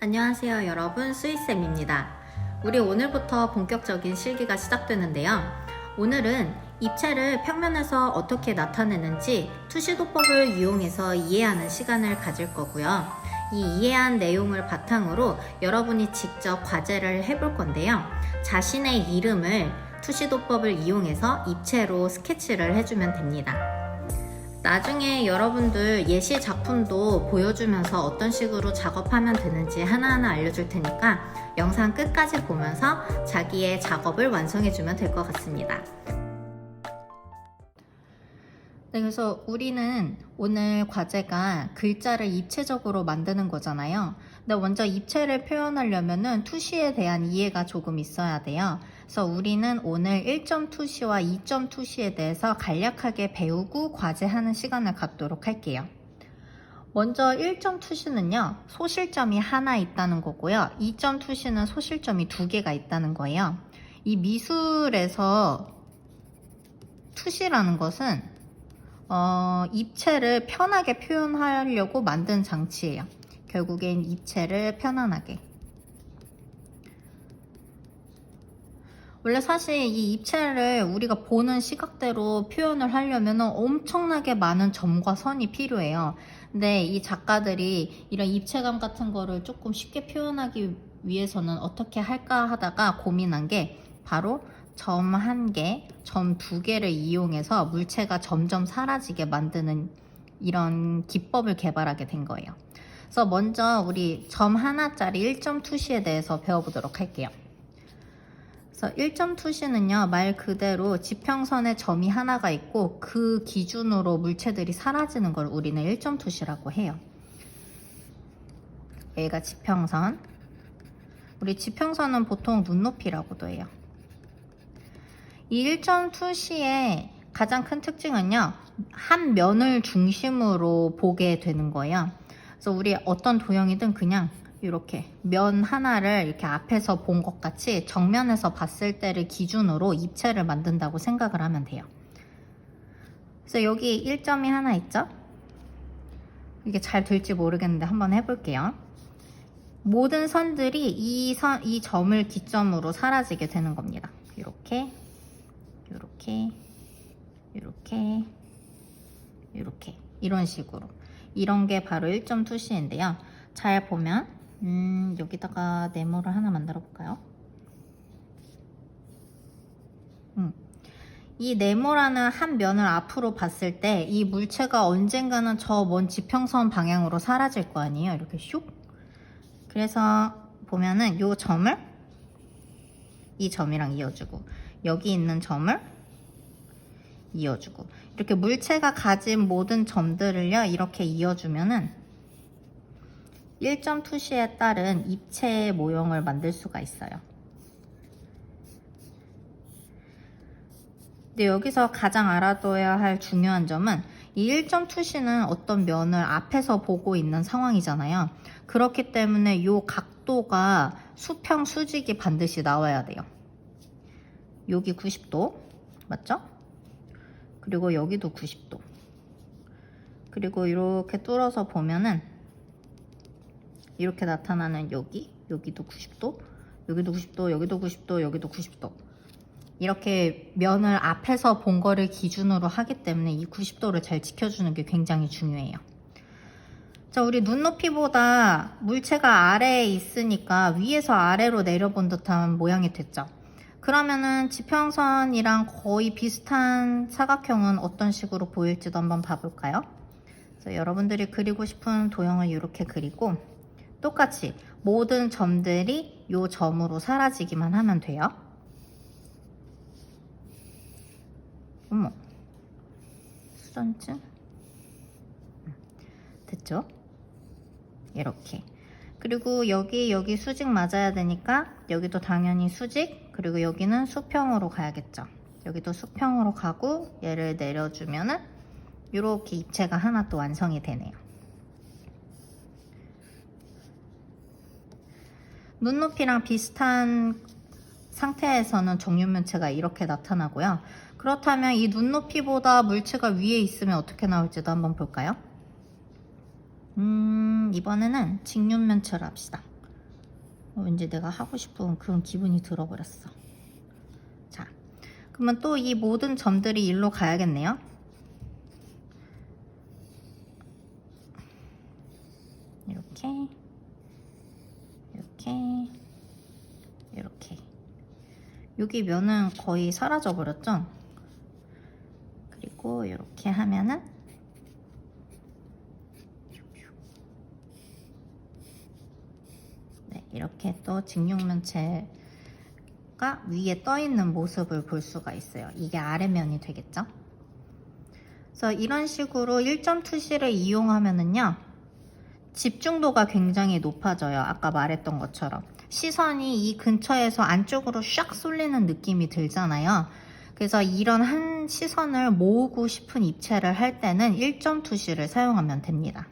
안녕하세요 여러분, 스윗쌤입니다. 우리 오늘부터 본격적인 실기가 시작되는데요. 오늘은 입체를 평면에서 어떻게 나타내는지 투시도법을 이용해서 이해하는 시간을 가질 거고요. 이 이해한 내용을 바탕으로 여러분이 직접 과제를 해볼 건데요. 자신의 이름을 투시도법을 이용해서 입체로 스케치를 해주면 됩니다. 나중에 여러분들 예시 작품도 보여주면서 어떤 식으로 작업하면 되는지 하나하나 알려줄 테니까 영상 끝까지 보면서 자기의 작업을 완성해주면 될 것 같습니다. 네, 그래서 우리는 오늘 과제가 글자를 입체적으로 만드는 거잖아요. 근데 먼저 입체를 표현하려면은 투시에 대한 이해가 조금 있어야 돼요. 그래서 우리는 오늘 1점 투시와 2점 투시에 대해서 간략하게 배우고 과제하는 시간을 갖도록 할게요. 먼저 1점 투시는요, 소실점이 하나 있다는 거고요. 2점 투시는 소실점이 2개가 있다는 거예요. 이 미술에서 투시라는 것은 입체를 편하게 표현하려고 만든 장치예요. 결국엔 입체를 편안하게. 원래 사실 이 입체를 우리가 보는 시각대로 표현을 하려면 엄청나게 많은 점과 선이 필요해요. 근데 이 작가들이 이런 입체감 같은 거를 조금 쉽게 표현하기 위해서는 어떻게 할까 하다가 고민한 게 바로 점 1개, 점 2개를 이용해서 물체가 점점 사라지게 만드는 이런 기법을 개발하게 된 거예요. 그래서 먼저 우리 점 하나짜리 1점 투시에 대해서 배워보도록 할게요. 그래서 1점 투시는요, 말 그대로 지평선에 점이 하나가 있고 그 기준으로 물체들이 사라지는 걸 우리는 1점 투시라고 해요. 여기가 지평선. 우리 지평선은 보통 눈높이라고도 해요. 이 1점 투시의 가장 큰 특징은요, 한 면을 중심으로 보게 되는 거예요. 그래서 우리 어떤 도형이든 그냥 이렇게 면 하나를 이렇게 앞에서 본 것 같이 정면에서 봤을 때를 기준으로 입체를 만든다고 생각을 하면 돼요. 그래서 여기 1점이 하나 있죠? 이게 잘 될지 모르겠는데 한번 해볼게요. 모든 선들이 이 점을 기점으로 사라지게 되는 겁니다. 이렇게 이렇게 이런 식으로, 이런 게 바로 1점 투시인데요. 잘 보면 여기다가 네모를 하나 만들어 볼까요? 이 네모라는 한 면을 앞으로 봤을 때 이 물체가 언젠가는 저 먼 지평선 방향으로 사라질 거 아니에요. 이렇게 슉. 그래서 보면은 요 점을 이 점이랑 이어주고, 여기 있는 점을 이어주고, 이렇게 물체가 가진 모든 점들을요 이렇게 이어주면은 1점 투시에 따른 입체의 모형을 만들 수가 있어요. 근데 여기서 가장 알아둬야 할 중요한 점은 이 1점 투시는 어떤 면을 앞에서 보고 있는 상황이잖아요. 그렇기 때문에 이 각도가 수평 수직이 반드시 나와야 돼요. 여기 90도 맞죠? 그리고 여기도 90도. 그리고 이렇게 뚫어서 보면은 이렇게 나타나는 여기도 90도, 여기도 90도, 여기도 90도, 여기도 90도. 이렇게 면을 앞에서 본 거를 기준으로 하기 때문에 이 90도를 잘 지켜주는 게 굉장히 중요해요. 자, 우리 눈높이보다 물체가 아래에 있으니까 위에서 아래로 내려본 듯한 모양이 됐죠. 그러면은 지평선이랑 거의 비슷한 사각형은 어떤 식으로 보일지도 한번 봐볼까요? 그래서 여러분들이 그리고 싶은 도형을 이렇게 그리고 똑같이 모든 점들이 이 점으로 사라지기만 하면 돼요. 어머, 수전증? 됐죠? 이렇게. 그리고 여기 수직 맞아야 되니까 여기도 당연히 수직, 그리고 여기는 수평으로 가야겠죠. 여기도 수평으로 가고 얘를 내려주면은 이렇게 입체가 하나 또 완성이 되네요. 눈높이랑 비슷한 상태에서는 정육면체가 이렇게 나타나고요. 그렇다면 이 눈높이보다 물체가 위에 있으면 어떻게 나올지도 한번 볼까요? 이번에는 직육면체로 합시다. 왠지 내가 하고 싶은 그런 기분이 들어버렸어. 자, 그러면 또 이 모든 점들이 일로 가야겠네요. 이렇게, 이렇게, 이렇게. 여기 면은 거의 사라져 버렸죠? 그리고 이렇게 하면은 네, 이렇게 또 직육면체가 위에 떠 있는 모습을 볼 수가 있어요. 이게 아래면이 되겠죠? 그래서 이런 식으로 1점 투시를 이용하면은요, 집중도가 굉장히 높아져요. 아까 말했던 것처럼 시선이 이 근처에서 안쪽으로 샥 쏠리는 느낌이 들잖아요. 그래서 이런 한 시선을 모으고 싶은 입체를 할 때는 1점 투시를 사용하면 됩니다.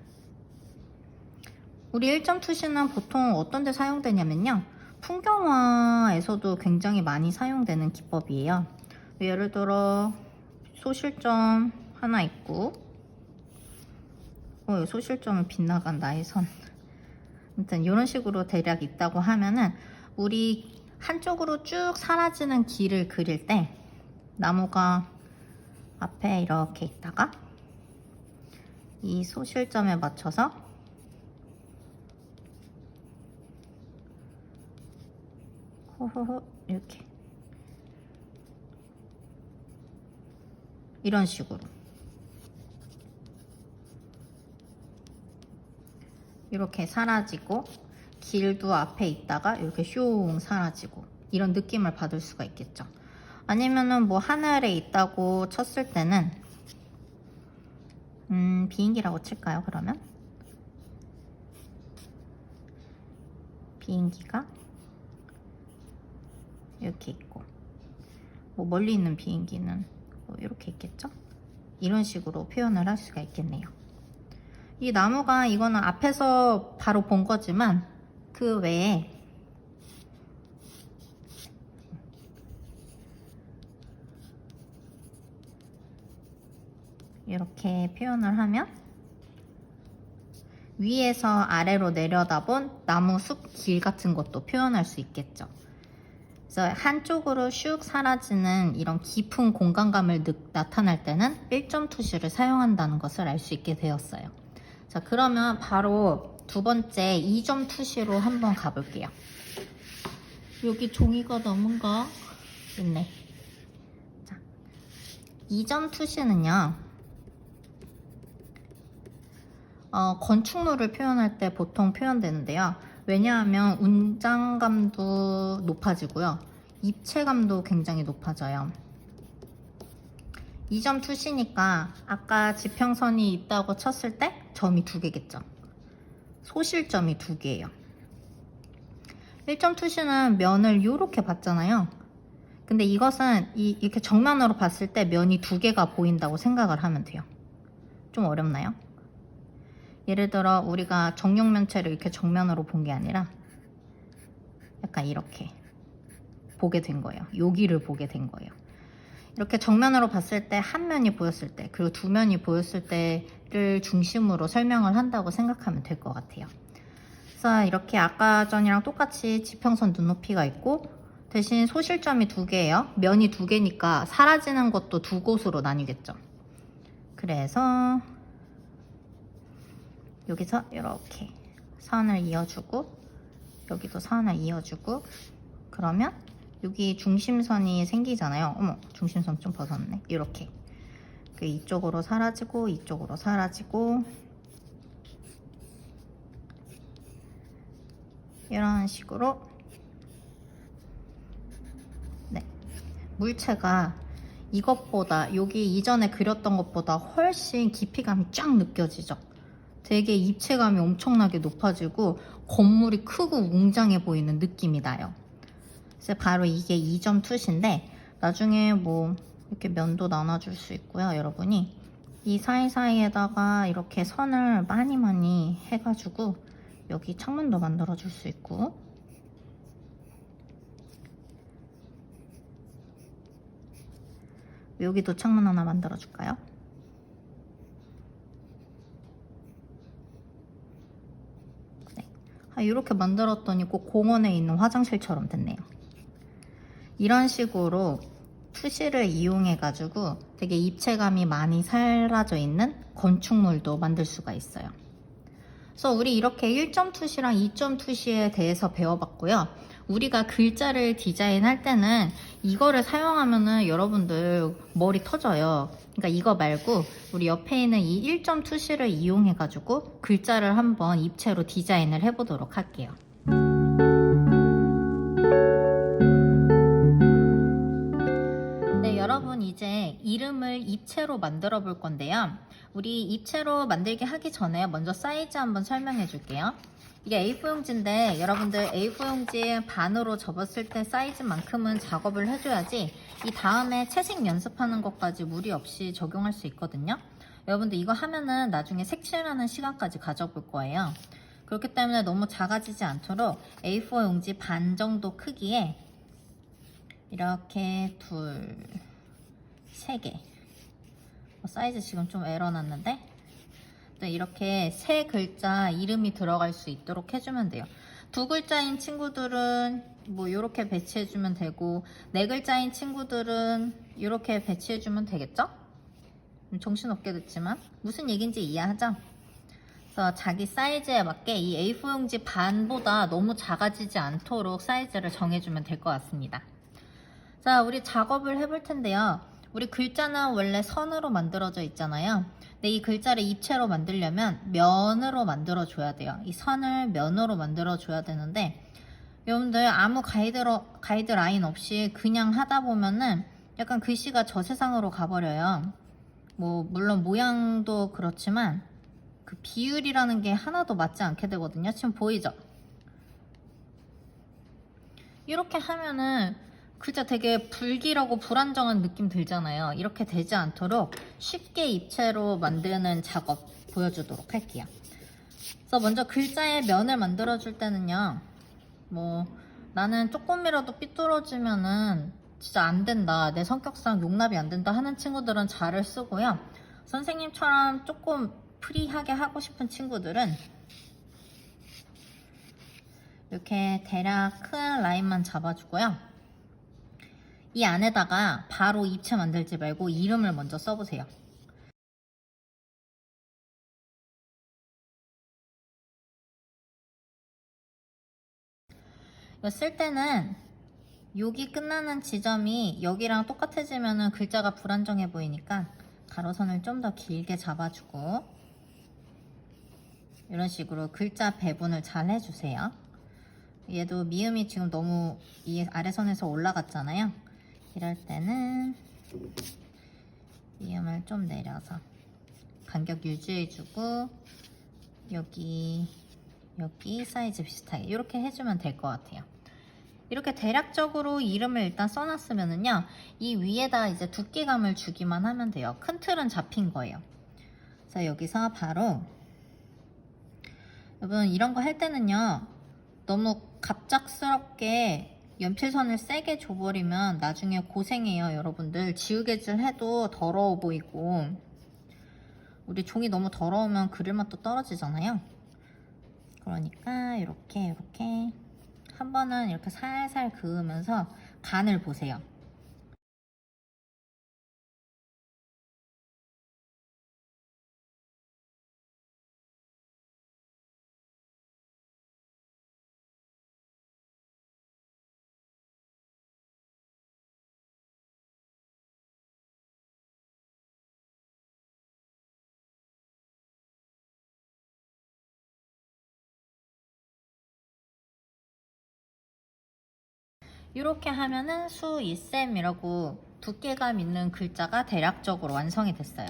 우리 1점 투시는 보통 어떤 데 사용되냐면요, 풍경화에서도 굉장히 많이 사용되는 기법이에요. 예를 들어 소실점 하나 있고, 소실점은 빗나간 나의 선. 아무튼 이런 식으로 대략 있다고 하면은, 우리 한쪽으로 쭉 사라지는 길을 그릴 때 나무가 앞에 이렇게 있다가 이 소실점에 맞춰서 호호호 이렇게 이런 식으로 이렇게 사라지고, 길도 앞에 있다가 이렇게 슝 사라지고, 이런 느낌을 받을 수가 있겠죠. 아니면은 뭐 하늘에 있다고 쳤을 때는 비행기라고 칠까요? 그러면 비행기가 이렇게 있고, 뭐 멀리 있는 비행기는 뭐 이렇게 있겠죠? 이런 식으로 표현을 할 수가 있겠네요. 이 나무가, 이거는 앞에서 바로 본 거지만 그 외에 이렇게 표현을 하면 위에서 아래로 내려다본 나무 숲 길 같은 것도 표현할 수 있겠죠. 그래서 한쪽으로 슉 사라지는 이런 깊은 공간감을 나타낼 때는 1점 투시를 사용한다는 것을 알 수 있게 되었어요. 자, 그러면 바로 두 번째 2점 투시로 한번 가볼게요. 여기 종이가 남은가? 있네. 자, 2점 투시는요, 건축물을 표현할 때 보통 표현되는데요. 왜냐하면 운장감도 높아지고요, 입체감도 굉장히 높아져요. 2점 투시니까 아까 지평선이 있다고 쳤을 때 점이 2개겠죠. 소실점이 2개예요. 1점 투시는 면을 이렇게 봤잖아요. 근데 이것은 이렇게 정면으로 봤을 때 면이 2개가 보인다고 생각을 하면 돼요. 좀 어렵나요? 예를 들어 우리가 정육면체를 이렇게 정면으로 본 게 아니라 약간 이렇게 보게 된 거예요. 여기를 보게 된 거예요. 이렇게 정면으로 봤을 때 한 면이 보였을 때, 그리고 두 면이 보였을 때를 중심으로 설명을 한다고 생각하면 될 것 같아요. 그래서 이렇게 아까 전이랑 똑같이 지평선 눈높이가 있고, 대신 소실점이 2개예요. 면이 2개니까 사라지는 것도 2곳으로 나뉘겠죠. 그래서 여기서 이렇게 선을 이어주고, 여기도 선을 이어주고, 그러면 여기 중심선이 생기잖아요. 어머, 중심선 좀 벗었네. 이렇게 이쪽으로 사라지고, 이쪽으로 사라지고, 이런 식으로. 네, 물체가 이것보다, 여기 이전에 그렸던 것보다 훨씬 깊이감이 쫙 느껴지죠. 되게 입체감이 엄청나게 높아지고 건물이 크고 웅장해 보이는 느낌이 나요. 그래서 바로 이게 2점 투시인데, 나중에 뭐 이렇게 면도 나눠줄 수 있고요. 여러분이 이 사이사이에다가 이렇게 선을 많이 해가지고 여기 창문도 만들어 줄 수 있고, 여기도 창문 하나 만들어 줄까요? 이렇게 만들었더니 꼭 공원에 있는 화장실처럼 됐네요. 이런 식으로 투시를 이용해 가지고 되게 입체감이 많이 사라져 있는 건축물도 만들 수가 있어요. 그래서 우리 이렇게 1점 투시랑 2점 투시에 대해서 배워봤고요. 우리가 글자를 디자인할 때는 이거를 사용하면은 여러분들 머리 터져요. 그러니까 이거 말고 우리 옆에 있는 이 1점 투시를 이용해 가지고 글자를 한번 입체로 디자인을 해보도록 할게요. 네, 여러분 이제 이름을 입체로 만들어 볼 건데요. 우리 입체로 만들기 하기 전에 먼저 사이즈 한번 설명해 줄게요. 이게 A4 용지인데 여러분들 A4 용지 반으로 접었을 때 사이즈만큼은 작업을 해줘야지 이 다음에 채색 연습하는 것까지 무리 없이 적용할 수 있거든요. 여러분들 이거 하면은 나중에 색칠하는 시간까지 가져볼 거예요. 그렇기 때문에 너무 작아지지 않도록 A4 용지 반 정도 크기에 이렇게 둘, 세 개. 사이즈 지금 좀 에러 났는데 이렇게 세 글자 이름이 들어갈 수 있도록 해주면 돼요. 두 글자인 친구들은 뭐 이렇게 배치해주면 되고 네 글자인 친구들은 이렇게 배치해주면 되겠죠? 정신없게 듣지만 무슨 얘기인지 이해하죠? 그래서 자기 사이즈에 맞게 이 A4 용지 반보다 너무 작아지지 않도록 사이즈를 정해주면 될 것 같습니다. 자, 우리 작업을 해볼 텐데요. 우리 글자는 원래 선으로 만들어져 있잖아요. 근데 이 글자를 입체로 만들려면 면으로 만들어 줘야 돼요. 이 선을 면으로 만들어 줘야 되는데 여러분들 아무 가이드라인 없이 그냥 하다 보면은 약간 글씨가 저 세상으로 가버려요. 뭐 물론 모양도 그렇지만 그 비율이라는 게 하나도 맞지 않게 되거든요. 지금 보이죠? 이렇게 하면은 글자 되게 불길하고 불안정한 느낌 들잖아요. 이렇게 되지 않도록 쉽게 입체로 만드는 작업 보여주도록 할게요. 그래서 먼저 글자의 면을 만들어 줄 때는요, 뭐 나는 조금이라도 삐뚤어지면은 진짜 안 된다, 내 성격상 용납이 안 된다 하는 친구들은 자를 쓰고요. 선생님처럼 조금 프리하게 하고 싶은 친구들은 이렇게 대략 큰 라인만 잡아주고요. 이 안에다가 바로 입체 만들지 말고 이름을 먼저 써보세요. 이거 쓸 때는 여기 끝나는 지점이 여기랑 똑같아지면 글자가 불안정해 보이니까 가로선을 좀 더 길게 잡아주고 이런 식으로 글자 배분을 잘 해주세요. 얘도 미음이 지금 너무 이 아래선에서 올라갔잖아요. 이럴 때는 미음을 좀 내려서 간격 유지해주고 여기 사이즈 비슷하게 이렇게 해주면 될 것 같아요. 이렇게 대략적으로 이름을 일단 써놨으면은요, 이 위에다 이제 두께감을 주기만 하면 돼요. 큰 틀은 잡힌 거예요. 그래서 여기서 바로 여러분 이런 거 할 때는요, 너무 갑작스럽게 연필선을 세게 줘버리면 나중에 고생해요. 여러분들 지우개질 해도 더러워 보이고 우리 종이 너무 더러우면 그릴 맛도 떨어지잖아요. 그러니까 이렇게 한 번은 이렇게 살살 그으면서 간을 보세요. 이렇게 하면은 수이쌤이라고 두께감 있는 글자가 대략적으로 완성이 됐어요.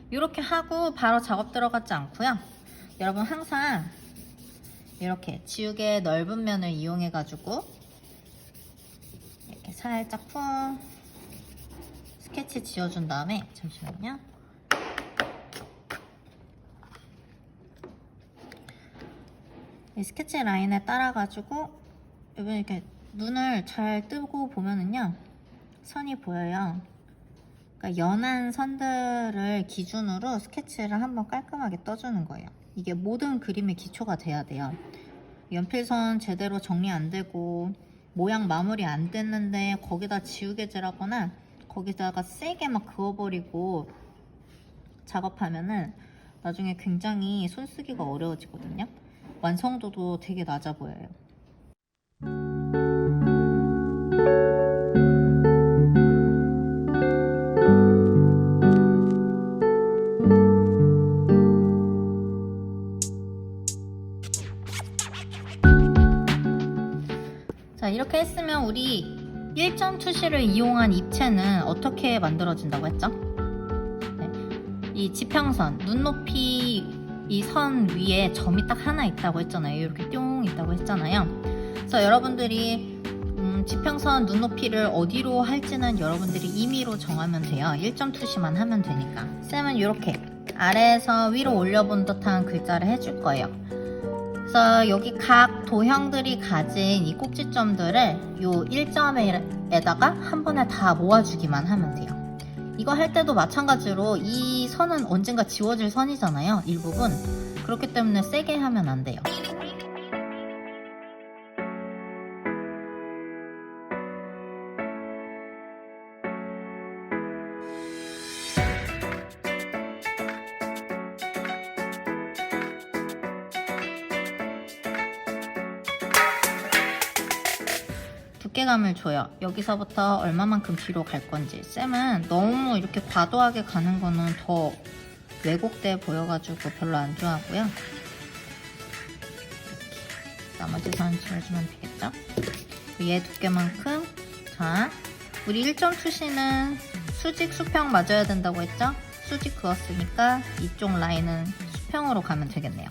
이렇게 하고 바로 작업 들어가지 않고요. 여러분 항상 이렇게 지우개 넓은 면을 이용해 가지고 이렇게 살짝 쿵 스케치 지어준 다음에 잠시만요. 이 스케치 라인에 따라 가지고 여러분 이렇게 눈을 잘 뜨고 보면은요, 선이 보여요. 그러니까 연한 선들을 기준으로 스케치를 한번 깔끔하게 떠주는 거예요. 이게 모든 그림의 기초가 돼야 돼요. 연필선 제대로 정리 안 되고 모양 마무리 안 됐는데 거기다 지우개질 하거나 거기다가 세게 막 그어버리고 작업하면은 나중에 굉장히 손쓰기가 어려워지거든요. 완성도도 되게 낮아 보여요. 자, 이렇게 했으면 우리 1점 투시를 이용한 입체는 어떻게 만들어진다고 했죠? 네. 이 지평선, 눈높이 이 선 위에 점이 딱 하나 있다고 했잖아요. 이렇게 뿅 있다고 했잖아요. 그래서 여러분들이 지평선 눈높이를 어디로 할지는 여러분들이 임의로 정하면 돼요. 1점 투시만 하면 되니까. 쌤은 이렇게 아래에서 위로 올려본 듯한 글자를 해줄 거예요. 그래서 여기 각 도형들이 가진 이 꼭지점들을 요 1점에다가 한 번에 다 모아주기만 하면 돼요. 이거 할 때도 마찬가지로 이 선은 언젠가 지워질 선이잖아요. 일부분. 그렇기 때문에 세게 하면 안 돼요. 두께감을 줘요. 여기서부터 얼마만큼 뒤로 갈 건지. 쌤은 너무 이렇게 과도하게 가는 거는 더 왜곡돼 보여가지고 별로 안 좋아하고요. 나머지 선 지워주면 되겠죠? 얘 두께만큼. 자, 우리 1점 투시는 수직 수평 맞아야 된다고 했죠? 수직 그었으니까 이쪽 라인은 수평으로 가면 되겠네요.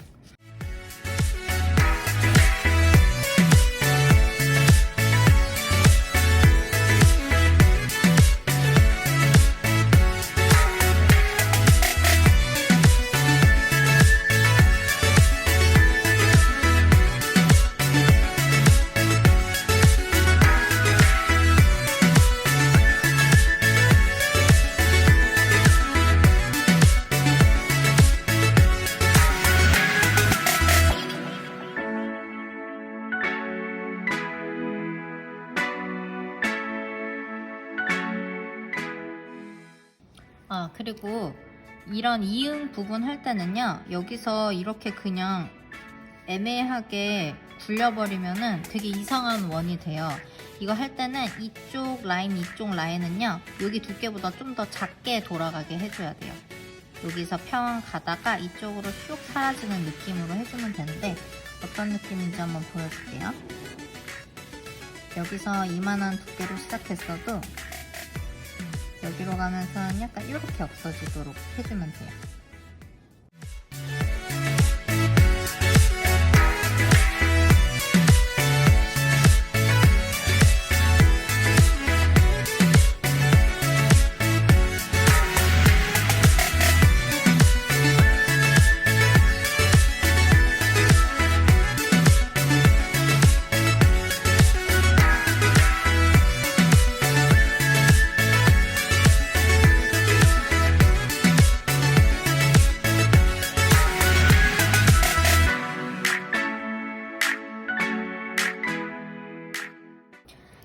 그리고 이런 이응 부분 할 때는요, 여기서 이렇게 그냥 애매하게 굴려버리면은 되게 이상한 원이 돼요. 이거 할 때는 이쪽 라인은요, 여기 두께보다 좀 더 작게 돌아가게 해줘야 돼요. 여기서 평 가다가 이쪽으로 쭉 사라지는 느낌으로 해주면 되는데, 어떤 느낌인지 한번 보여줄게요. 여기서 이만한 두께로 시작했어도 여기로 가면서 약간 이렇게 없어지도록 해주면 돼요.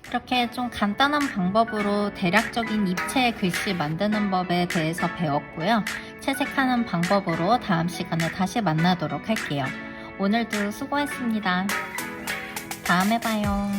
이렇게 좀 간단한 방법으로 대략적인 입체 글씨 만드는 법에 대해서 배웠고요. 채색하는 방법으로 다음 시간에 다시 만나도록 할게요. 오늘도 수고했습니다. 다음에 봐요.